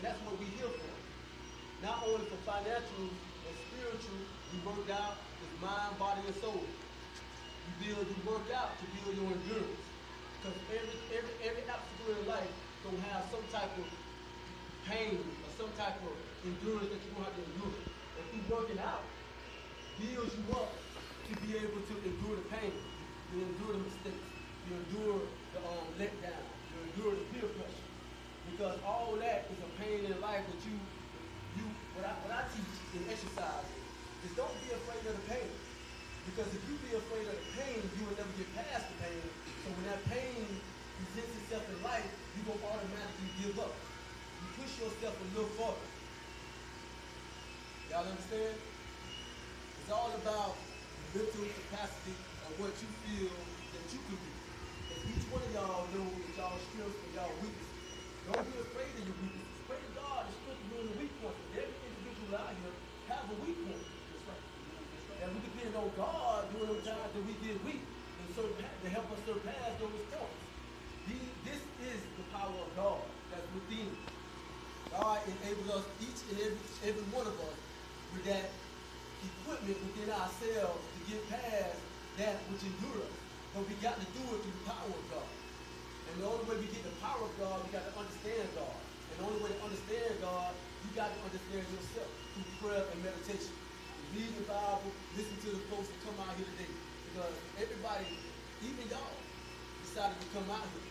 that's what we here for. Not only for financial and spiritual, you work out with mind, body, and soul. You work out to build your endurance. Because every obstacle in life gonna have some type of pain or some type of endurance that you're gonna have to endure. And through working out, builds you up to be able to endure the pain, you endure the mistakes, you endure the letdown, you endure the peer pressure. Because all that is a pain in life that what I teach in exercise is don't be afraid of the pain. Because if you be afraid of the pain, you will never get past the pain. So when that pain presents itself in life, you will automatically give up. You push yourself a little further. Y'all understand? It's all about the mental capacity of what you feel that you can do. And each one of y'all know that y'all strengths and y'all weaknesses. Don't be afraid of your weaknesses. Pray to God to strengthen you in the weak points. Every individual out here have a weak point. That's right. And we depend on God during those times that we get weak and so to help us surpass those points. This is the power of God that's within. God enables us, each and every one of us, with that equipment within ourselves to get past that which endures us. But we got to do it through the power of God. And the only way we get the power of God, we got to understand God. And the only way to understand God, you got to understand yourself through prayer and meditation. Read the Bible, listen to the folks that come out here today. Because everybody, even y'all, decided to come out here.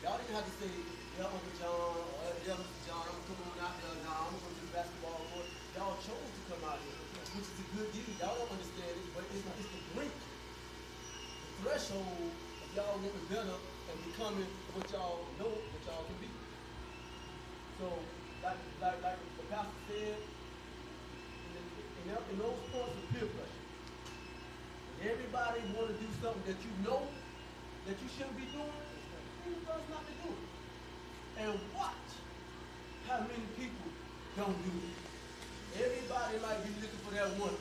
Y'all didn't have to say, yeah, Uncle John, or yeah, Mr. John, I'm going to come on out there now, I'm going to go to the basketball court. Y'all chose to come out here, which is a good deal. Y'all don't understand it, but it's the brink, the threshold of y'all getting better and becoming what y'all know that y'all can be. So, like the pastor said, in those points of peer pressure, when everybody want to do something that you know that you shouldn't be doing, then you best not to do it. And watch how many people don't do it. Everybody might be looking for that one.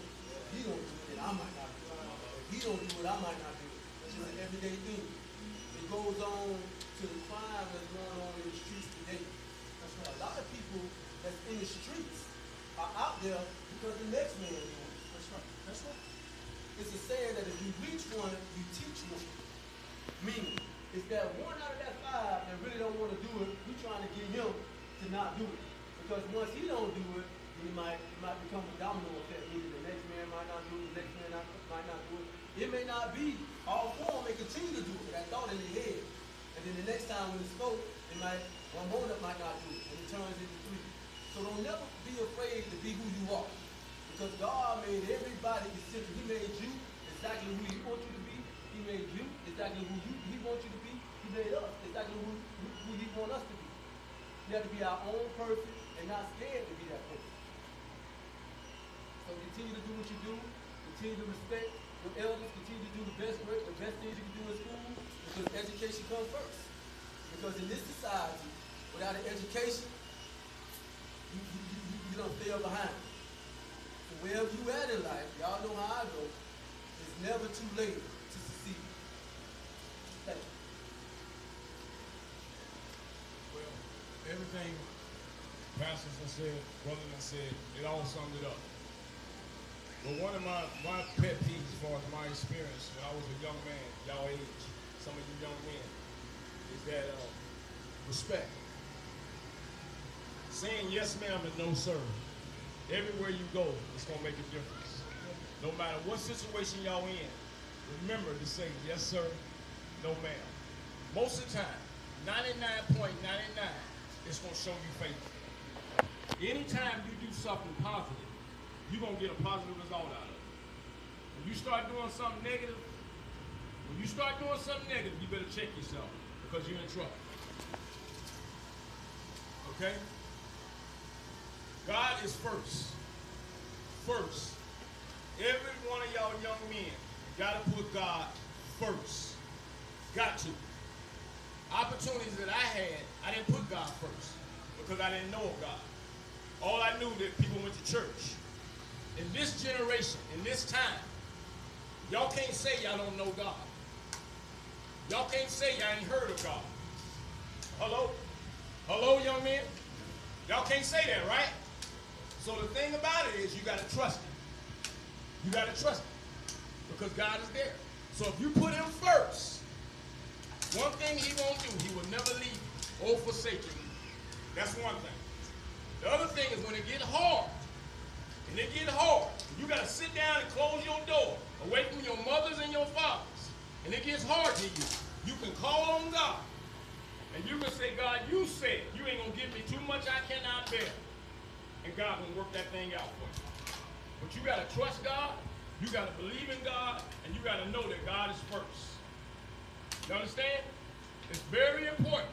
He don't do it, I might not do it. He don't do it, I might not do it. It's just an everyday thing. It goes on to the crime that's going on in the streets today. That's right. A lot of people that's in the streets are out there because the next man is doing it. That's right. That's right. It's a saying that if you reach one, you teach one. Meaning, it's that one out of that five that really don't want to do it, we trying to get him to not do it. Because once he don't do it, then it might become a domino effect. Meaning the next man might not do it, the next man might not do it. It may not be. All four may continue to do it. That thought in their head. And then the next time when it's spoke, one more that might not do it. And it turns into three. So don't never be afraid to be who you are. Because God made everybody essential. He made you exactly who he wants you to be. He made you exactly who he wants you to be. He made us exactly who he wants us to be. We have to be our own person and not scared to be that person. So continue to do what you do. Continue to respect your elders. Continue to do the best work, the best things you can do in school. Because education comes first. Because in this society, without an education, you don't fail behind. So wherever you at in life, y'all know how I go, it's never too late to succeed. Thank you. Well, everything pastors have said, brothers have said, it all summed it up. But one of my pet peeves as far as my experience when I was a young man, y'all age, some of you young men, is that respect. Saying yes ma'am and no sir. Everywhere you go, it's going to make a difference. No matter what situation y'all in, remember to say yes sir, no ma'am. Most of the time, 99.99, it's going to show you favor. Anytime you do something positive, you're going to get a positive result out of it. When you start doing something negative, you better check yourself because you're in trouble. Okay? God is first. First. Every one of y'all young men got to put God first. Got to. Opportunities that I had, I didn't put God first because I didn't know of God. All I knew that people went to church. In this generation, in this time, y'all can't say y'all don't know God. Y'all can't say y'all ain't heard of God. Hello? Hello, young men? Y'all can't say that, right? So the thing about it is you got to trust him. You got to trust him because God is there. So if you put him first, one thing he won't do, he will never leave you or forsake you. That's one thing. The other thing is when it gets hard, and it gets hard, you got to sit down and close your door away from your mothers and your fathers, and it gets hard to you. You can call on God, and you can say, God, you said you ain't going to give me too much I cannot bear. And God will work that thing out for you. But you got to trust God, you got to believe in God, and you got to know that God is first. You understand? It's very important.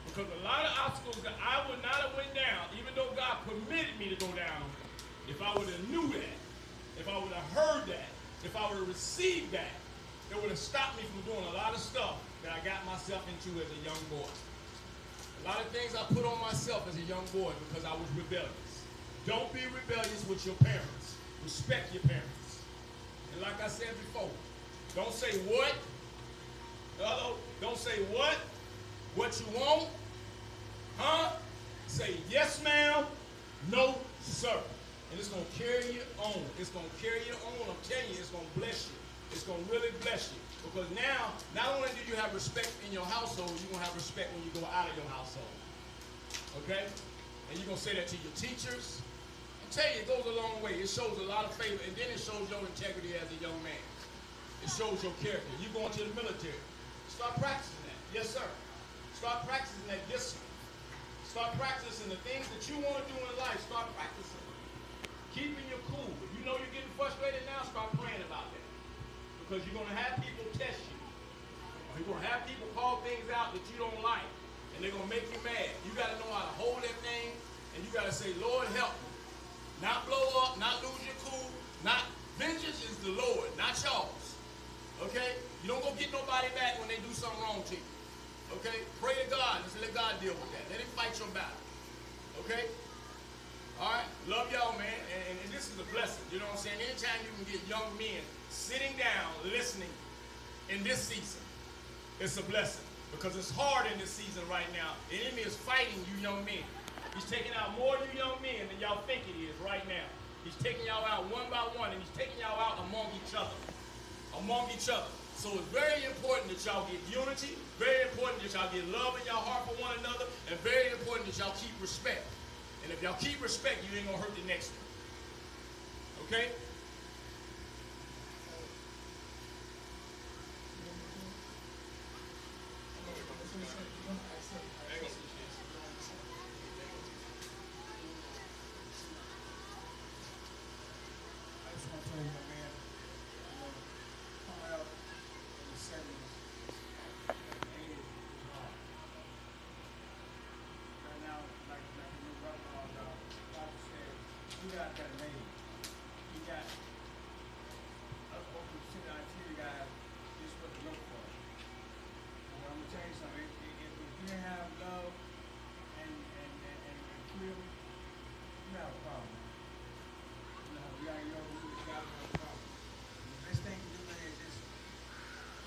Because a lot of obstacles that I would not have went down, even though God permitted me to go down, if I would have knew that, if I would have heard that, if I would have received that, it would have stopped me from doing a lot of stuff that I got myself into as a young boy. A lot of things I put on myself as a young boy because I was rebellious. Don't be rebellious with your parents. Respect your parents. And like I said before, don't say what. Don't say what you want. Huh? Say yes, ma'am. No, sir. And it's going to carry you on. It's going to carry you on. I'm telling you, it's going to bless you. It's going to really bless you. Because now, not only do you have respect in your household, you're going to have respect when you go out of your household. Okay? And you're going to say that to your teachers. I tell you, it goes a long way. It shows a lot of favor. And then it shows your integrity as a young man. It shows your character. You go into the military. Start practicing that. Yes, sir. Start practicing that discipline. Start practicing the things that you want to do in life. Start practicing. Keeping your cool. If you know you're getting frustrated now, start praying about that. Because you're going to have people test you. You're going to have people call things out that you don't like. And they're going to make you mad. You got to know how to hold that thing. And you got to say, Lord, help me. Not blow up, not lose your cool. Not vengeance is the Lord, not y'all's. Okay? You don't go get nobody back when they do something wrong to you. Okay? Pray to God and let God deal with that. Let him fight your battle. Okay? All right? Love y'all, man. And this is a blessing. You know what I'm saying? Anytime you can get young men sitting down, listening in this season, it's a blessing. Because it's hard in this season right now. The enemy is fighting you young men. He's taking out more of you young men than y'all think it is right now. He's taking y'all out one by one, and he's taking y'all out among each other. Among each other. So it's very important that y'all get unity, very important that y'all get love in your heart for one another, and very important that y'all keep respect. And if y'all keep respect, you ain't gonna hurt the next one. Okay?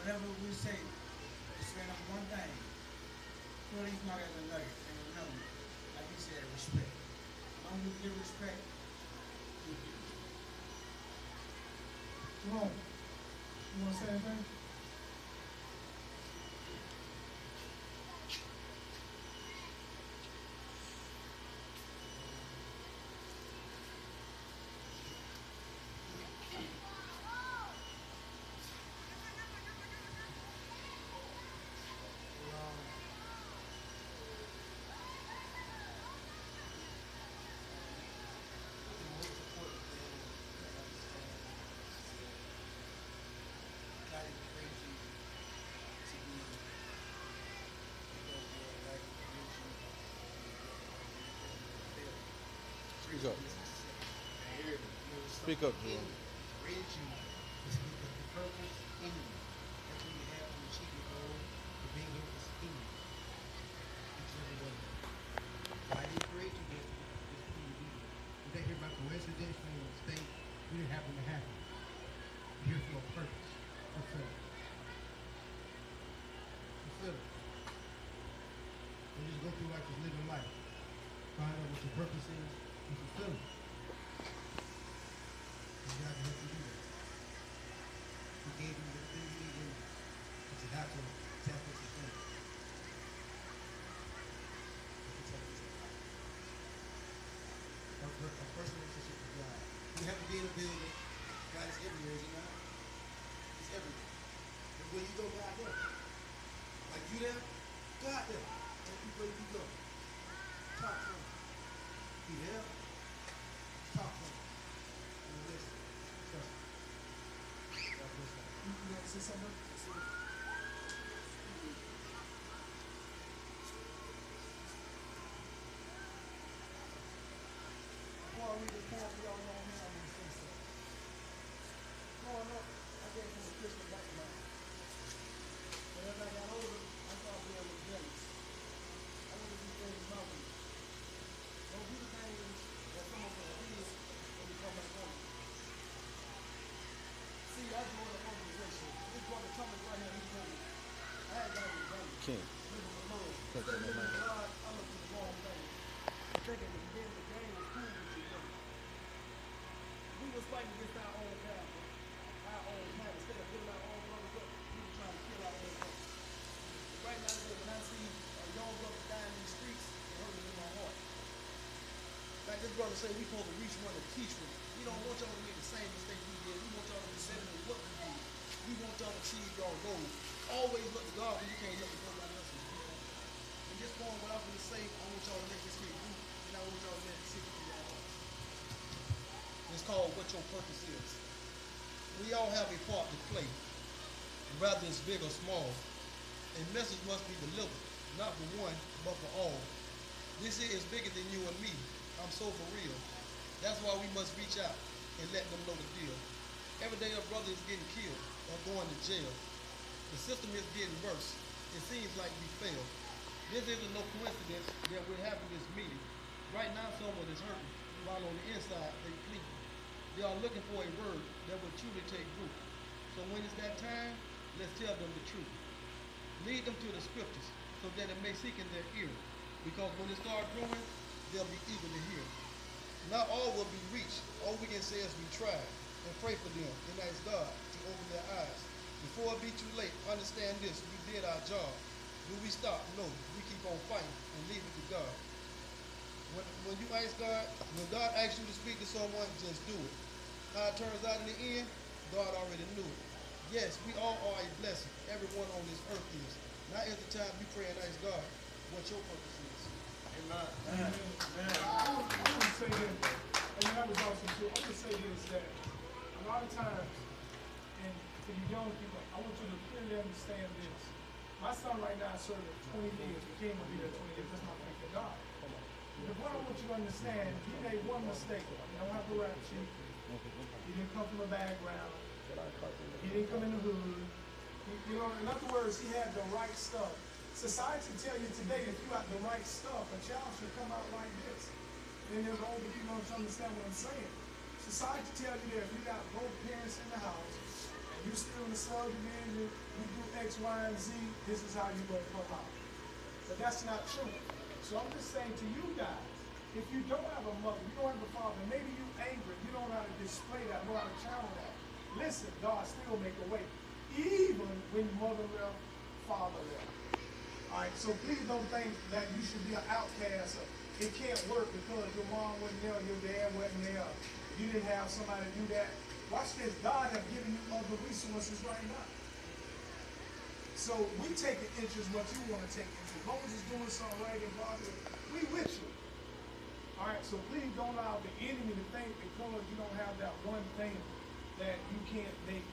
Whatever we say, straight up one thing. Put these mark as a nugget. And remember, like he said, respect. As long as you give respect, you give it. Jerome, you want to say anything? Speak up. Speak up, Jerome. The purpose in you. That's what you have to achieve your goal. The being here is in you. Each and every one of you. Why did he create you here? Just for you to be here. You're not here by coincidence, for your mistake. You didn't happen to happen. You're here for a purpose. Fulfill it. Fulfill it. Don't just go through life just living life. Find your purpose is, you fulfill it. And God can help you do that. He gave you the thing you need, but you have to tap into things. A personal relationship with God. You have to be in a building. God is everywhere, is he not? He's everywhere. And where you go, God there. Like you there, God there. Tell people where you go. Talk to him. He there. Talk to him. And listen. Trust him. God bless you. You want to say something? Before I read the poem, y'all know me, I'm going to say something. Growing up, I came from a Christian background. But as I got older, I started being rebellious. I wanted to do things my way. Don't do the things that some of us did when we come back home. See, I joined an organization. This brother Thomas right here, he told me, I had got rebellious. King. Living alone. Put that in my Living mind. God, I looked at the wrong thing. Thinking that being the game was cool with you, brother. We was fighting against our own family, our own man. Instead of building our own brothers up, we were trying to kill our own brothers. Right now, today, when I see a young brother dying in the streets, it hurts me in my heart. Like this brother said, we supposed to reach one and teach one. We don't want y'all to make the same mistake we did. We want y'all to be better than what we did. We want y'all to achieve y'all goals. Always look to God when you can't look to nobody else. And this point, what I'm going to say, I want y'all to let this hit you, and I want y'all to let it sit in your heart. It's called What Your Purpose Is. We all have a part to play, whether it's big or small. A message must be delivered, not for one, but for all. This is bigger than you and me. I'm so for real. That's why we must reach out and let them know the deal. Every day a brother is getting killed or going to jail. The system is getting worse. It seems like we failed. This isn't no coincidence that we're having this meeting. Right now someone is hurting, while on the inside they pleading. They are looking for a word that will truly take root. So when it's that time, let's tell them the truth. Lead them to the scriptures so that it may seek in their ear. Because when it starts growing, they'll be eager to hear. Not all will be reached. All we can say is we tried and pray for them and ask God to open their eyes. Before it be too late, understand this, we did our job. Do we stop? No. We keep on fighting and leave it to God. When you ask God, when God asks you to speak to someone, just do it. How it turns out in the end, God already knew it. Yes, we all are a blessing. Everyone on this earth is. Now is the time you pray and ask God what your purpose is. Amen. I want to say this, and that was awesome too. I want to say this, that a lot of times, and for you young people, I want you to clearly understand this. My son right now served 20 years. He came to be there 20 years. That's my faith in God. The point I want you to understand, he made one mistake. You don't have to rap sheet. He didn't come from a background. He didn't come in the hood. You know, in other words, he had the right stuff. Society tell you today, if you got the right stuff, a child should come out like this. Then there's older people don't understand what I'm saying. Society tell you that if you got both parents in the house, and you still in the slug division, you do X, Y, and Z, this is how you going to come out. But that's not true. So I'm just saying to you guys, if you don't have a mother, you don't have a father, maybe you angry, you don't know how to display that, know how to channel that. Listen, God still make a way. Even when mother left, father left. Alright, so please don't think that you should be an outcast. It can't work because your mom wasn't there, your dad wasn't there. You didn't have somebody to do that. Watch this, God has given you other resources right now. So we take an interest what you want to take into. Moses is doing something right and positive. We with you. Alright, so please don't allow the enemy to think because you don't have that one thing that you can't make.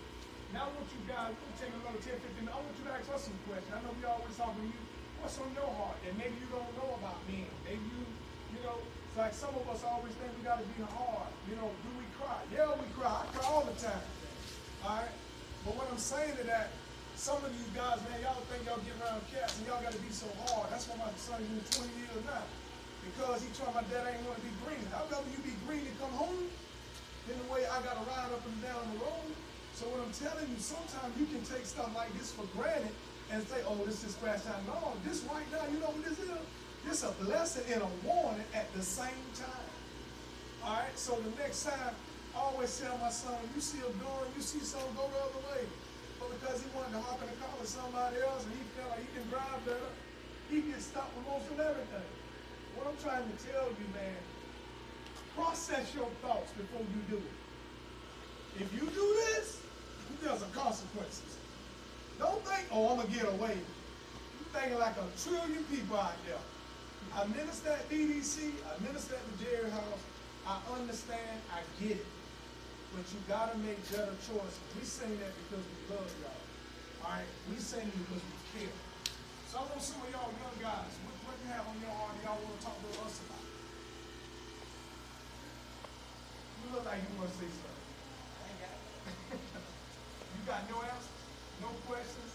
Now I want you guys, we're going to take another 10, 15 minutes. I want you to ask us some questions. I know we always talking to you. What's on your heart that maybe you don't know about men? Maybe you know, it's like some of us always think we got to be hard. You know, do we cry? Yeah, we cry. I cry all the time. Alright? But what I'm saying is that some of you guys, man, y'all think y'all get around cats and y'all got to be so hard. That's why my son is 20 years now. Because he told my dad I ain't want to be green. I'd rather you be green and come home than the way I got to ride up and down the road. So what I'm telling you, sometimes you can take stuff like this for granted and say, oh, this is scratch time. No, this right now, you know what this is? This a blessing and a warning at the same time. All right, so the next time, I always tell my son, when you see a door, you see something, go the other way. But because he wanted to hop in the car with somebody else and he felt like he can drive better, he gets stopped with most of everything. What I'm trying to tell you, man, process your thoughts before you do it. If you do this, there's some consequences. Don't think, oh, I'm going to get away. You're thinking like a trillion people out there. I minister at BDC, I minister at the Jerry House. I understand, I get it. But you got to make better choices. We sing that because we love y'all. All right? We sing because we care. So I want some of y'all young guys, what you have on your heart y'all want to talk to us about? You look like you want to say something. I ain't got it. You got no answers? No questions?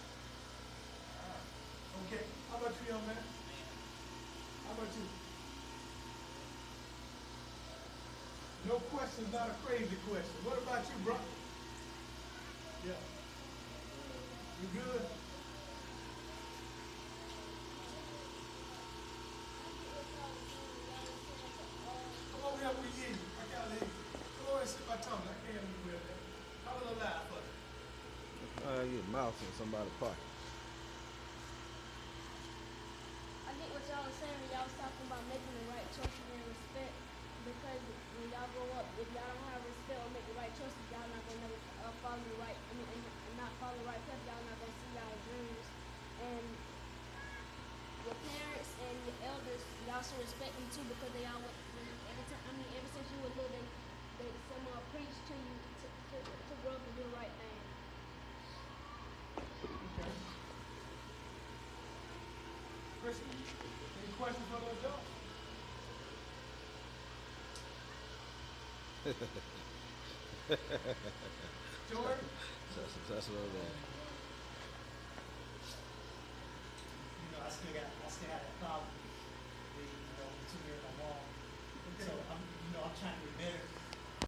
Okay. How about you, young man? How about you? No question's not a crazy question. What about you, bro? Yeah. You good? Come over here, we hear you. I can't hear you. Come over and sit my tongue. I can't hear you well there. How a little loud for you? Your mouth in somebody's pocket. I get what y'all was saying when y'all was talking about making the right choices and respect. Because when y'all grow up, if y'all don't have respect or make the right choices, y'all not gonna never follow the right. And not follow the right path. Y'all not gonna see y'all dreams. And your parents and your elders, y'all should respect them too because they all every time. Ever since you were little, they someone preached to you to grow up and do the right thing. Okay. Christian, any questions for those adults? Jordan? That's what I'm saying.